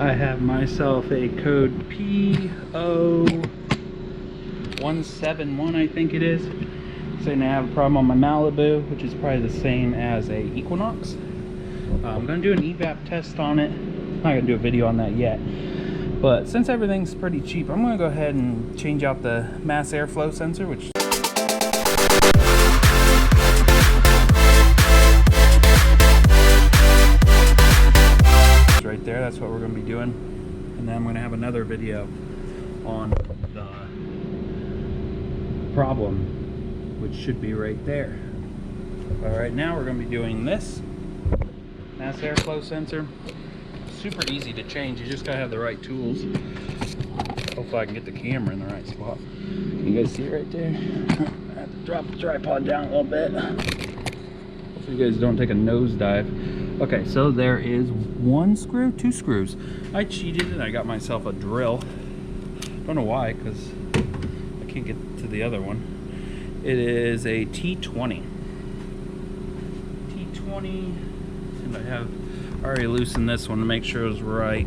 I have myself a code PO171, I think it is, saying I have a problem on my Malibu, which is probably the same as a Equinox. I'm going to do an evap test on it. I'm not going to do a video on that yet, but since everything's pretty cheap, I'm going to go ahead and change out the mass airflow sensor, which right there. That's what we're going to be doing, and then I'm going to have another video on the problem, which should be right there. But right now we're going to be doing this mass airflow sensor. Super easy to change. You just got to have the right tools. Hopefully I can get the camera in the right spot. Can you guys see it right there? I have to drop the tripod down a little bit. Hopefully you guys don't take a nosedive. Okay, so there is one screw, two screws. I cheated and I got myself a drill. Don't know why, because I can't get to the other one. It is a T20. And I have already loosened this one to make sure it's right.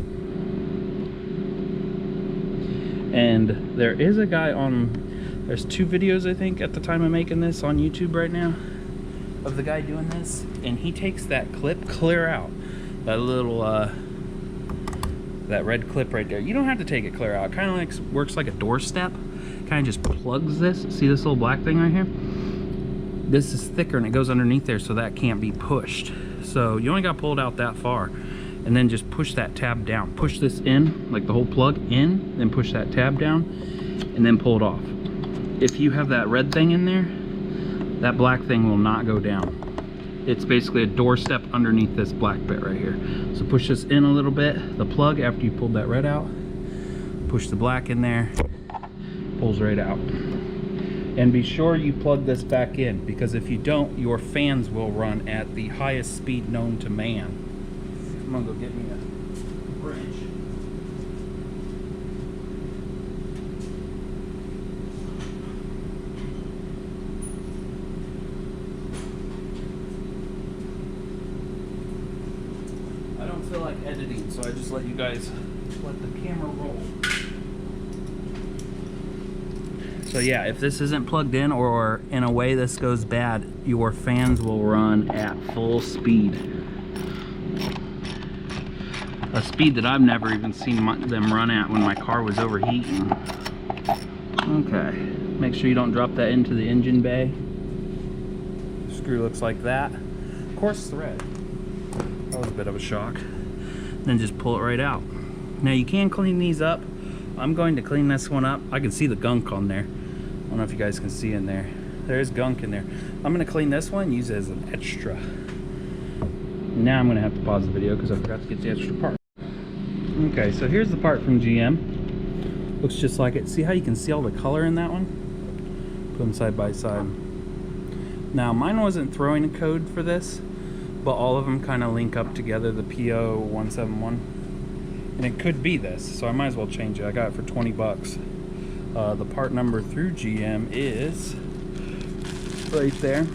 And there is a guy on, there's two videos I think at the time of making this on YouTube right now of the guy doing this, and he takes that clip clear out, that little that red clip right there. You don't have to take it clear out. It kind of like works like a doorstep. Kind of just plugs this. See this little black thing right here? This is thicker and it goes underneath there, so that can't be pushed. So you only got to pull it out that far, and then just push that tab down. Push this in, like the whole plug in, then push that tab down, and then pull it off. If you have that red thing in there, that black thing will not go down. It's basically a doorstep underneath this black bit right here. So push this in a little bit, the plug, after you pulled that red out, push the black in there, pulls right out. And be sure you plug this back in, because if you don't, your fans will run at the highest speed known to man. I'm gonna go get me a wrench. I don't feel like editing, so I just let you guys let the camera roll. So yeah, if this isn't plugged in, or in a way this goes bad, your fans will run at full speed. A speed that I've never even seen them run at when my car was overheating. Okay, make sure you don't drop that into the engine bay. Screw looks like that. Coarse thread. That was a bit of a shock. Then just pull it right out. Now you can clean these up. I'm going to clean this one up. I can see the gunk on there. I don't know if you guys can see in there. There is gunk in there. I'm going to clean this one and use it as an extra. Now I'm going to have to pause the video because I forgot to get the extra part. Okay, so here's the part from GM. Looks just like it. See how you can see all the color in that one? Put them side by side. Now mine wasn't throwing a code for this, but all of them kind of link up together, the PO171. And it could be this, so I might as well change it. I got it for 20 bucks. The part number through GM is right there.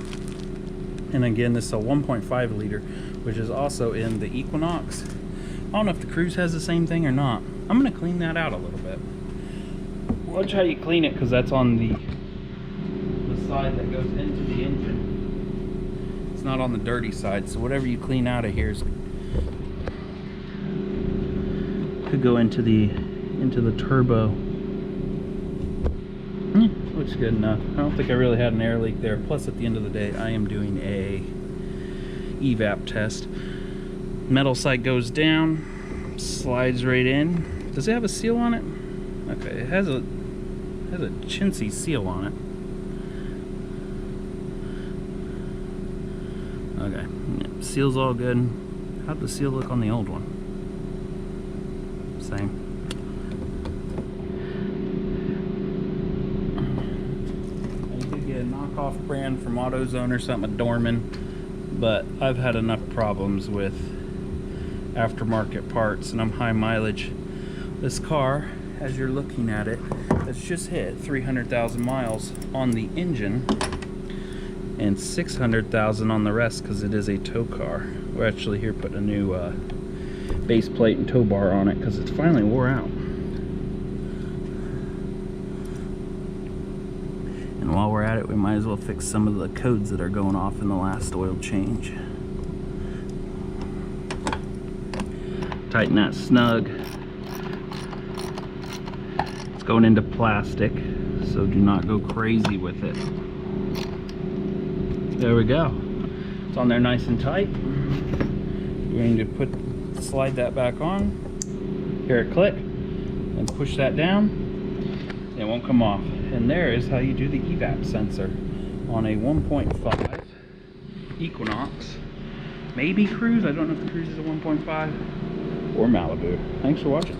And again, this is a 1.5 liter, which is also in the Equinox. I don't know if the Cruise has the same thing or not. I'm gonna clean that out a little bit. Watch how you clean it, because that's on the side that goes into the engine. It's not on the dirty side, so whatever you clean out of here could go into the turbo. Looks good enough. I don't think I really had an air leak there. Plus, at the end of the day, I am doing a evap test. Metal side goes down, slides right in. Does it have a seal on it? Okay, it has a chintzy seal on it. Okay, yeah, seal's all good. How'd the seal look on the old one? Same. You could get a knockoff brand from AutoZone or something, a Dorman, but I've had enough problems with aftermarket parts, and I'm high mileage. This car, as you're looking at it, it's just hit 300,000 miles on the engine and 600,000 on the rest, because it is a tow car. We're actually here putting a new base plate and tow bar on it because it's finally wore out. And while we're at it, we might as well fix some of the codes that are going off in the last oil change. Tighten that snug. It's going into plastic, so do not go crazy with it. There we go. It's on there nice and tight. We're going to slide that back on. Hear it click, and push that down. It won't come off. And there is how you do the evap sensor on a 1.5 Equinox. Maybe Cruise. I don't know if the Cruise is a 1.5 or Malibu. Thanks for watching.